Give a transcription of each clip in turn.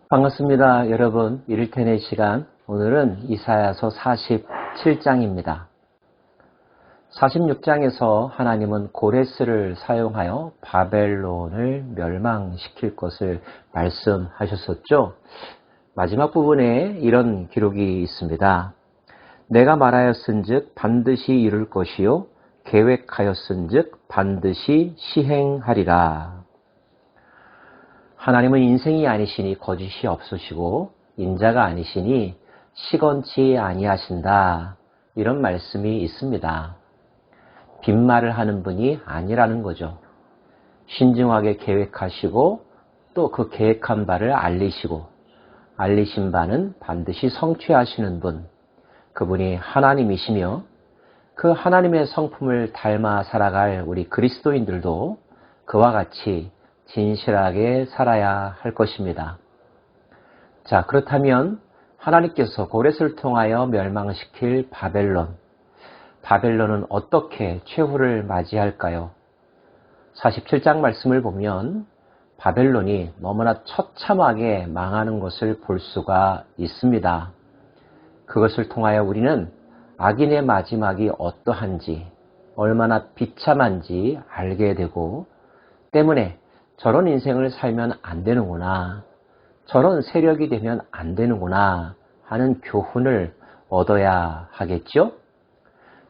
반갑습니다. 여러분, 이를테네 시간, 오늘은 이사야서 47장입니다. 46장에서 하나님은 고레스를 사용하여 바벨론을 멸망시킬 것을 말씀하셨었죠. 마지막 부분에 이런 기록이 있습니다. 내가 말하였은즉 반드시 이룰 것이요 계획하였은즉 반드시 시행하리라. 하나님은 인생이 아니시니 거짓이 없으시고 인자가 아니시니 시건치 아니하신다. 이런 말씀이 있습니다. 빈말을 하는 분이 아니라는 거죠. 신중하게 계획하시고 또 그 계획한 바를 알리시고 알리신 바는 반드시 성취하시는 분, 그분이 하나님이시며 그 하나님의 성품을 닮아 살아갈 우리 그리스도인들도 그와 같이 진실하게 살아야 할 것입니다. 자, 그렇다면 하나님께서 고레스를 통하여 멸망시킬 바벨론은 어떻게 최후를 맞이할까요? 47장 말씀을 보면 바벨론이 너무나 처참하게 망하는 것을 볼 수가 있습니다. 그것을 통하여 우리는 악인의 마지막이 어떠한지, 얼마나 비참한지 알게 되고, 때문에 저런 인생을 살면 안 되는구나, 저런 세력이 되면 안 되는구나 하는 교훈을 얻어야 하겠죠?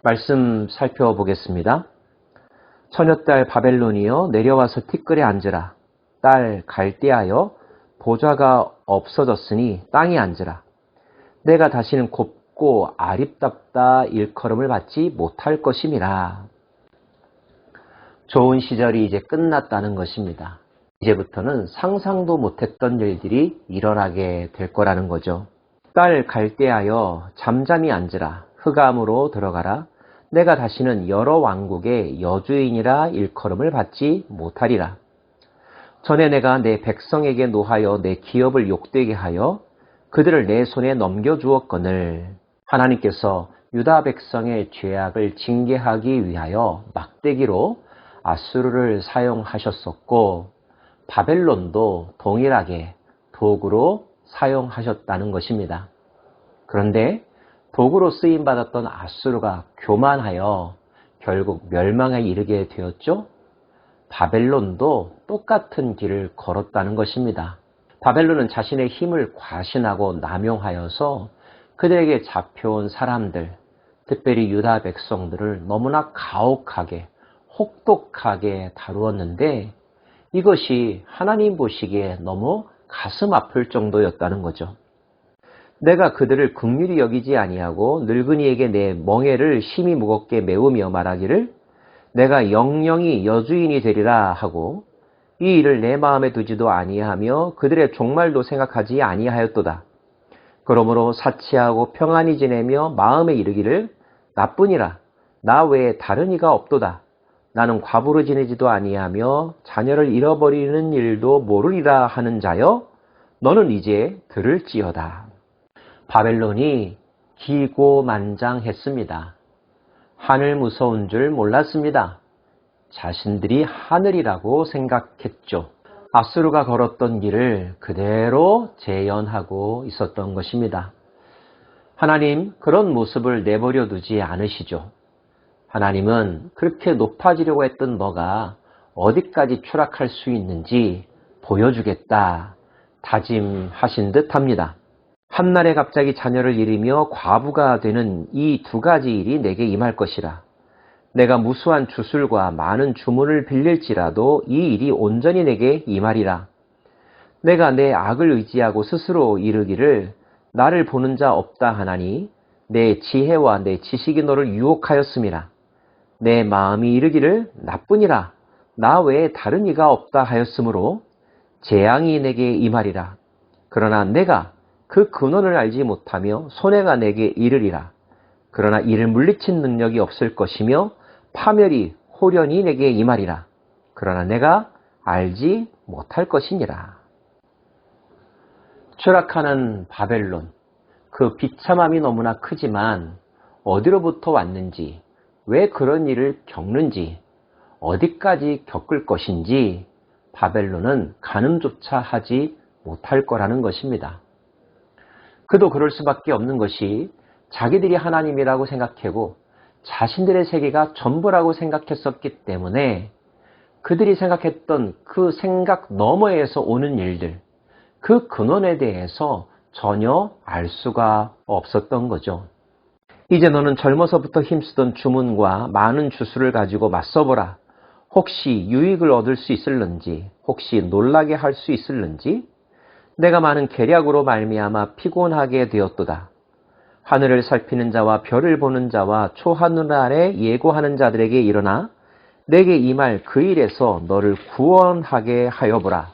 말씀 살펴보겠습니다. 처녀딸 바벨론이여 내려와서 티끌에 앉으라. 딸 갈대하여 보좌가 없어졌으니 땅에 앉으라. 내가 다시는 곱고 아립답다 일컬음을 받지 못할 것임이라. 좋은 시절이 이제 끝났다는 것입니다. 이제부터는 상상도 못했던 일들이 일어나게 될 거라는 거죠. 딸 갈대하여 잠잠히 앉으라. 흑암으로 들어가라. 내가 다시는 여러 왕국의 여주인이라 일컬음을 받지 못하리라. 전에 내가 내 백성에게 노하여 내 기업을 욕되게 하여 그들을 내 손에 넘겨주었거늘. 하나님께서 유다 백성의 죄악을 징계하기 위하여 막대기로 아수르를 사용하셨었고 바벨론도 동일하게 도구로 사용하셨다는 것입니다. 그런데 도구로 쓰임받았던 아수르가 교만하여 결국 멸망에 이르게 되었죠. 바벨론도 똑같은 길을 걸었다는 것입니다. 바벨론은 자신의 힘을 과신하고 남용하여서 그들에게 잡혀온 사람들, 특별히 유다 백성들을 너무나 가혹하게 혹독하게 다루었는데 이것이 하나님 보시기에 너무 가슴 아플 정도였다는 거죠. 내가 그들을 긍휼히 여기지 아니하고 늙은이에게 내 멍에를 심히 무겁게 메우며 말하기를 내가 영영이 여주인이 되리라 하고 이 일을 내 마음에 두지도 아니하며 그들의 종말도 생각하지 아니하였도다. 그러므로 사치하고 평안히 지내며 마음에 이르기를 나뿐이라 나 외에 다른 이가 없도다. 나는 과부로 지내지도 아니하며 자녀를 잃어버리는 일도 모르리라 하는 자여 너는 이제 들을지어다. 바벨론이 기고만장했습니다. 하늘 무서운 줄 몰랐습니다. 자신들이 하늘이라고 생각했죠. 아수르가 걸었던 길을 그대로 재현하고 있었던 것입니다. 하나님 그런 모습을 내버려 두지 않으시죠. 하나님은 그렇게 높아지려고 했던 너가 어디까지 추락할 수 있는지 보여주겠다 다짐하신 듯 합니다. 한날에 갑자기 자녀를 잃으며 과부가 되는 이 두 가지 일이 내게 임할 것이라. 내가 무수한 주술과 많은 주문을 빌릴지라도 이 일이 온전히 내게 임하리라. 내가 내 악을 의지하고 스스로 이르기를 나를 보는 자 없다 하나니 내 지혜와 내 지식이 너를 유혹하였음이라. 내 마음이 이르기를 나뿐이라 나 외에 다른 이가 없다 하였으므로 재앙이 내게 임하리라. 그러나 내가 그 근원을 알지 못하며 손해가 내게 이르리라. 그러나 이를 물리친 능력이 없을 것이며 파멸이 호련히 내게 임하리라. 그러나 내가 알지 못할 것이니라. 추락하는 바벨론, 그 비참함이 너무나 크지만 어디로부터 왔는지, 왜 그런 일을 겪는지, 어디까지 겪을 것인지 바벨론은 가늠조차 하지 못할 거라는 것입니다. 그도 그럴 수밖에 없는 것이 자기들이 하나님이라고 생각하고 자신들의 세계가 전부라고 생각했었기 때문에 그들이 생각했던 그 생각 너머에서 오는 일들, 그 근원에 대해서 전혀 알 수가 없었던 거죠. 이제 너는 젊어서부터 힘쓰던 주문과 많은 주술을 가지고 맞서보라. 혹시 유익을 얻을 수 있을는지, 혹시 놀라게 할 수 있을는지, 내가 많은 계략으로 말미암아 피곤하게 되었도다. 하늘을 살피는 자와 별을 보는 자와 초하늘 아래 예고하는 자들에게 일어나 내게 이 말 그 일에서 너를 구원하게 하여 보라.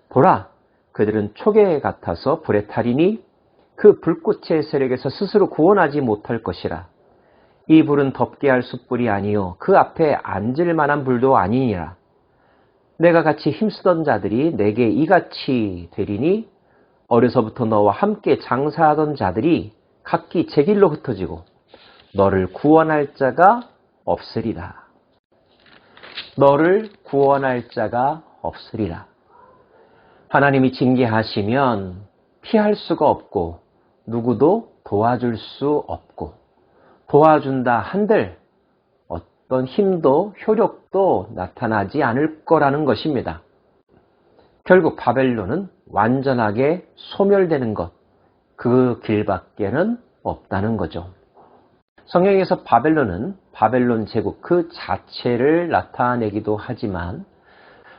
보라, 그들은 초계 같아서 불에 타리니 그 불꽃의 세력에서 스스로 구원하지 못할 것이라. 이 불은 덮게 할 숯불이 아니요 그 앞에 앉을 만한 불도 아니니라. 내가 같이 힘쓰던 자들이 내게 이같이 되리니 어려서부터 너와 함께 장사하던 자들이 각기 제 길로 흩어지고 너를 구원할 자가 없으리라. 너를 구원할 자가 없으리라. 하나님이 징계하시면 피할 수가 없고 누구도 도와줄 수 없고 도와준다 한들 어떤 힘도 효력도 나타나지 않을 거라는 것입니다. 결국 바벨론은 완전하게 소멸되는 것, 그 길밖에는 없다는 거죠. 성경에서 바벨론은 바벨론 제국 그 자체를 나타내기도 하지만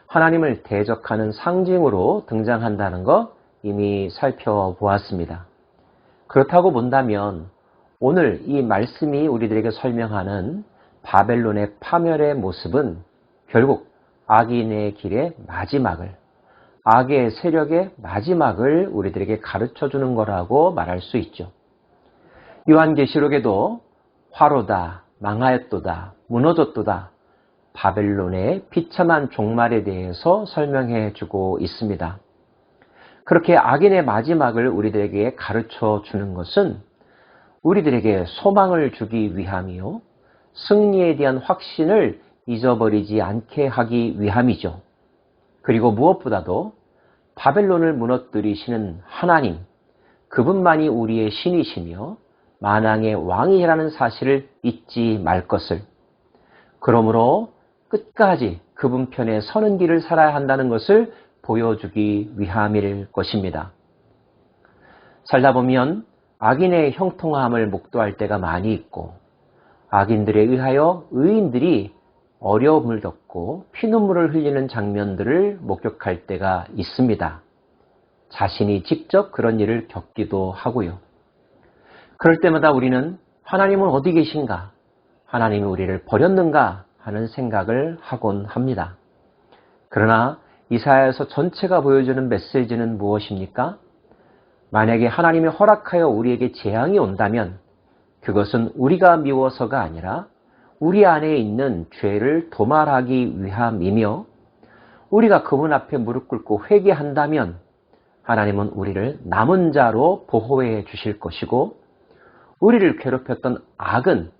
하나님을 대적하는 상징으로 등장한다는 것 이미 살펴보았습니다. 그렇다고 본다면 오늘 이 말씀이 우리들에게 설명하는 바벨론의 파멸의 모습은 결국 악인의 길의 마지막을, 악의 세력의 마지막을 우리들에게 가르쳐주는 거라고 말할 수 있죠. 요한계시록에도 화로다, 망하였도다, 무너졌도다, 바벨론의 비참한 종말에 대해서 설명해 주고 있습니다. 그렇게 악인의 마지막을 우리들에게 가르쳐 주는 것은 우리들에게 소망을 주기 위함이요, 승리에 대한 확신을 잊어버리지 않게 하기 위함이죠. 그리고 무엇보다도 바벨론을 무너뜨리시는 하나님, 그분만이 우리의 신이시며 만왕의 왕이라는 사실을 잊지 말 것을, 그러므로 끝까지 그분 편에 서는 길을 살아야 한다는 것을 보여주기 위함일 것입니다. 살다 보면 악인의 형통함을 목도할 때가 많이 있고 악인들에 의하여 의인들이 어려움을 겪고 피눈물을 흘리는 장면들을 목격할 때가 있습니다. 자신이 직접 그런 일을 겪기도 하고요. 그럴 때마다 우리는 하나님은 어디 계신가? 하나님이 우리를 버렸는가? 하는 생각을 하곤 합니다. 그러나 이사야서 전체가 보여주는 메시지는 무엇입니까? 만약에 하나님이 허락하여 우리에게 재앙이 온다면 그것은 우리가 미워서가 아니라 우리 안에 있는 죄를 도말하기 위함이며, 우리가 그분 앞에 무릎 꿇고 회개한다면 하나님은 우리를 남은 자로 보호해 주실 것이고, 우리를 괴롭혔던 악은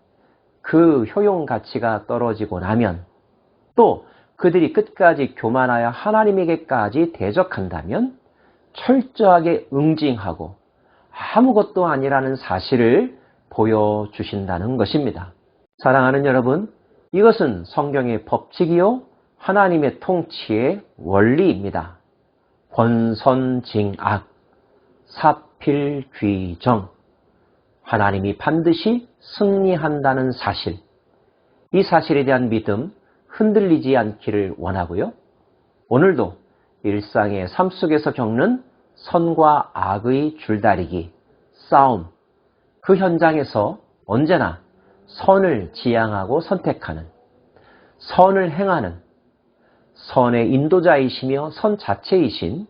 그 효용 가치가 떨어지고 나면, 또 그들이 끝까지 교만하여 하나님에게까지 대적한다면 철저하게 응징하고 아무것도 아니라는 사실을 보여주신다는 것입니다. 사랑하는 여러분, 이것은 성경의 법칙이요 하나님의 통치의 원리입니다. 권선징악, 사필귀정, 하나님이 반드시 승리한다는 사실, 이 사실에 대한 믿음 흔들리지 않기를 원하고요. 오늘도 일상의 삶 속에서 겪는 선과 악의 줄다리기, 싸움, 그 현장에서 언제나 선을 지향하고 선택하는, 선을 행하는, 선의 인도자이시며 선 자체이신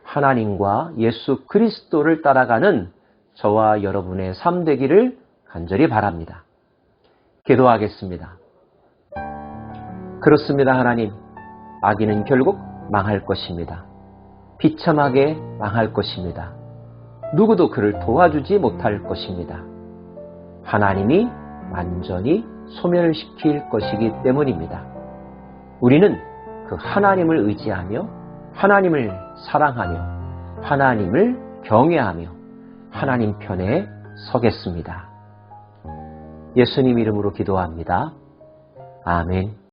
하나님과 예수 그리스도를 따라가는 저와 여러분의 삶 되기를 간절히 바랍니다. 기도하겠습니다. 그렇습니다, 하나님. 악인은 결국 망할 것입니다. 비참하게 망할 것입니다. 누구도 그를 도와주지 못할 것입니다. 하나님이 완전히 소멸시킬 것이기 때문입니다. 우리는 그 하나님을 의지하며 하나님을 사랑하며 하나님을 경외하며 하나님 편에 서겠습니다. 예수님 이름으로 기도합니다. 아멘.